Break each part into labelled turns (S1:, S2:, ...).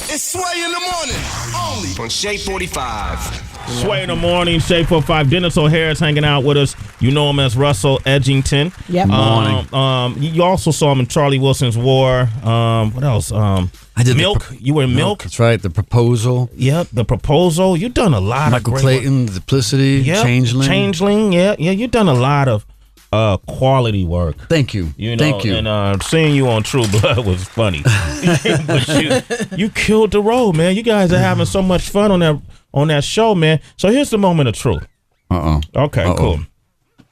S1: It's Sway in the morning, only on Shea 45.
S2: Sway in the morning, Shea 45. Dennis O'Hare's hanging out with us. You know him as Russell Edgington.
S3: Yep.
S2: Morning. You also saw him in Charlie Wilson's War. What else? I did Milk. You were in Milk.
S4: That's right. The Proposal.
S2: Yep. The Proposal. You've done a lot.
S4: Michael
S2: of
S4: Clayton, work. Duplicity, yep. Changeling.
S2: Yeah. You've done a lot of quality work.
S4: Thank you. Thank you.
S2: And seeing you on True Blood was funny. But you killed the role, man. You guys are having so much fun on that show, man. So here's the moment of truth. Okay, cool.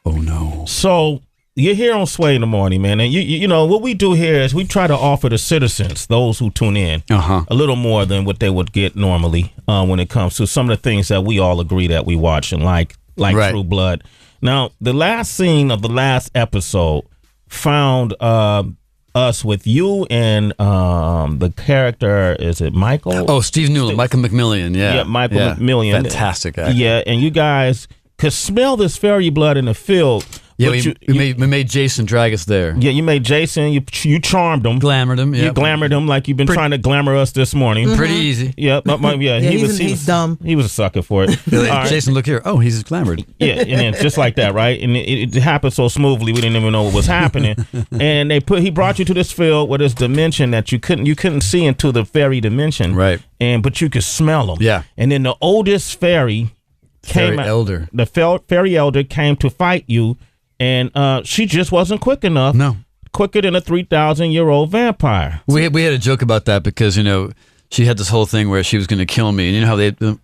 S4: Oh no.
S2: So you're here on Sway in the morning, man, and you know what we do here is we try to offer the citizens, those who tune in, a little more than what they would get normally when it comes to some of the things that we all agree that we watch and like right. True Blood. Now, the last scene of the last episode found us with you and the character, is it Michael?
S4: Oh, Steve Newland, Michael McMillian, yeah.
S2: Yeah, Michael McMillian.
S4: Fantastic actor.
S2: Yeah, and you guys could smell this fairy blood in the field.
S4: Yeah, we made Jason drag us there.
S2: Yeah, you made Jason, you charmed him.
S4: Glamored him, yeah.
S2: You glamored him like you've been trying to glamour us this morning.
S4: Pretty easy.
S2: Yeah,
S3: he's dumb.
S2: He was a sucker for it.
S4: Right. Jason, look here. Oh, he's glamored.
S2: Yeah, and then just like that, right? And it happened so smoothly, we didn't even know what was happening. And he brought you to this field with this dimension that you couldn't see into the fairy dimension.
S4: Right.
S2: But you could smell them.
S4: Yeah.
S2: And then the oldest fairy
S4: elder.
S2: The fairy elder came to fight you. And she just wasn't quick enough.
S4: No.
S2: Quicker than a 3,000-year-old vampire.
S4: We had a joke about that because, she had this whole thing where she was going to kill me. And you know how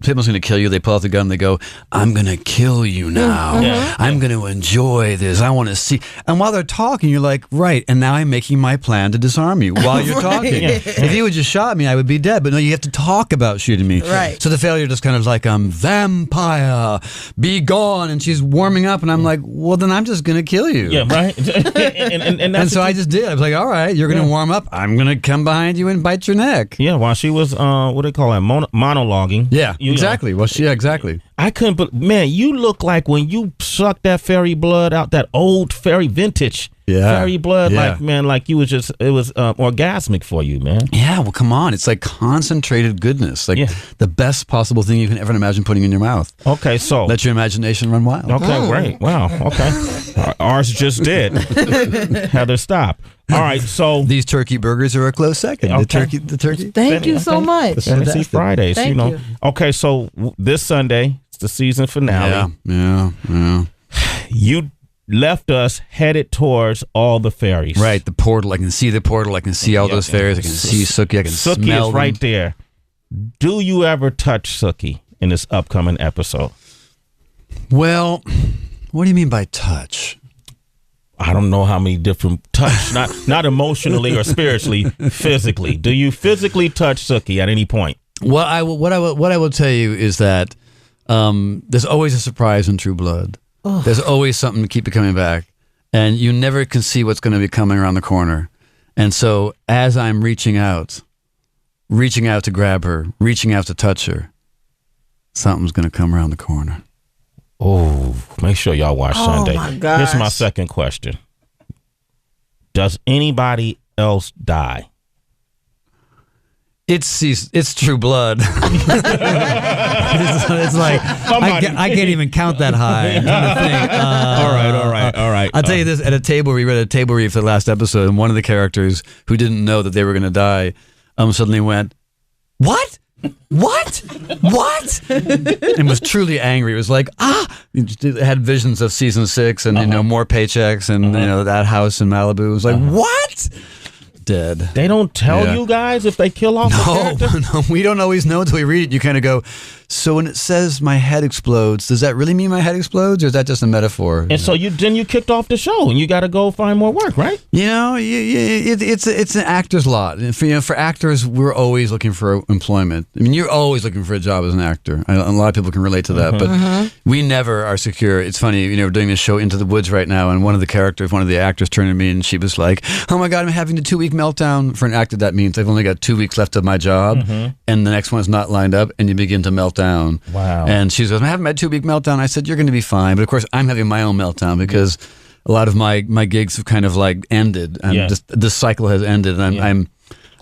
S4: people's going to kill you? They pull out the gun and they go, I'm going to kill you now. Yeah. I'm going to enjoy this. I want to see. And while they're talking, you're like, right. And now I'm making my plan to disarm you while you're talking. If you had just shot me, I would be dead. But no, you have to talk about shooting me.
S3: Right.
S4: So the failure just kind of like, vampire, be gone. And she's warming up. And I'm like, well, then I'm just going to kill you.
S2: Yeah, right.
S4: and so I just did. I was like, all right, you're going to warm up. I'm going to come behind you and bite your neck.
S2: Yeah, while she was what do they call that, monologuing.
S4: Yeah, exactly. Well, exactly.
S2: I couldn't, but man, you look like when you sucked that fairy blood out, that old fairy vintage fairy blood, like you was just, it was orgasmic for you, man.
S4: Yeah, well, come on, it's like concentrated goodness, like the best possible thing you can ever imagine putting in your mouth.
S2: Okay, so
S4: let your imagination run wild.
S2: Okay, great. Wow. Okay, ours just did. Had to stop. All right, so
S4: these turkey burgers are a close second.
S2: Okay.
S4: The turkey.
S3: Thank you so much.
S2: The Fantasy Fridays,
S3: Thank you.
S2: Okay, so this Sunday, it's the season finale.
S4: Yeah.
S2: You left us headed towards all the fairies.
S4: Right, the portal. I can see the portal. I can see all those fairies. I can see Sookie. I can smell them.
S2: Sookie is right there. Do you ever touch Sookie in this upcoming episode?
S4: Well, what do you mean by touch?
S2: I don't know how many different touch, not emotionally or spiritually, physically. Do you physically touch Sookie at any point?
S4: Well, what I will tell you is that there's always a surprise in True Blood. Oh. There's always something to keep you coming back, and you never can see what's going to be coming around the corner. And so, as I'm reaching out to grab her, reaching out to touch her, something's going to come around the corner.
S2: Oh, make sure y'all watch Sunday.
S3: My gosh.
S2: Here's my second question. Does anybody else die?
S4: It's True Blood. it's like I can't even count that high. I'm trying to think.
S2: All right.
S4: I'll tell you this: at a table, we read a table read for the last episode, and one of the characters who didn't know that they were going to die, suddenly went, "What? What? And was truly angry. It was like, it had visions of season 6 and more paychecks and that house in Malibu. It was like, what? Dead.
S2: They don't tell you guys if they kill off the character?
S4: No, we don't always know until we read it. You kind of go, so when it says my head explodes, does that really mean my head explodes, or is that just a metaphor?
S2: And so you kicked off the show, and you got to go find more work, right?
S4: It's an actor's lot. And for actors, we're always looking for employment. I mean, you're always looking for a job as an actor. A lot of people can relate to that, but we never are secure. It's funny, we're doing this show Into the Woods right now, and one of the actors turned to me, and she was like, oh my God, I'm having a 2-week meltdown. For an actor, that means I've only got 2 weeks left of my job, and the next one's not lined up, and you begin to melt down.
S2: Wow.
S4: And she goes, I'm having my 2-week meltdown. I said, you're going to be fine. But of course, I'm having my own meltdown because a lot of my gigs have kind of like ended. And just, this cycle has ended. And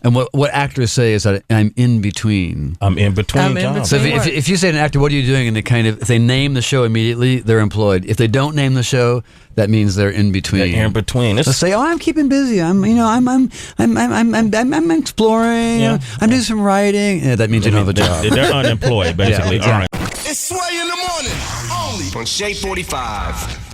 S4: And what actors say is that I'm in between.
S2: I'm in between jobs.
S4: So if you say to an actor, what are you doing? And if they name the show immediately, they're employed. If they don't name the show, that means they're in between.
S2: They're in between.
S4: They'll say, "Oh, I'm keeping busy. I'm exploring.
S2: Yeah.
S4: I'm doing some writing." Yeah, that means you don't have a job.
S2: They're unemployed, basically.
S4: Yeah, exactly.
S2: All right.
S1: It's Sway in the morning, only on Shade 45.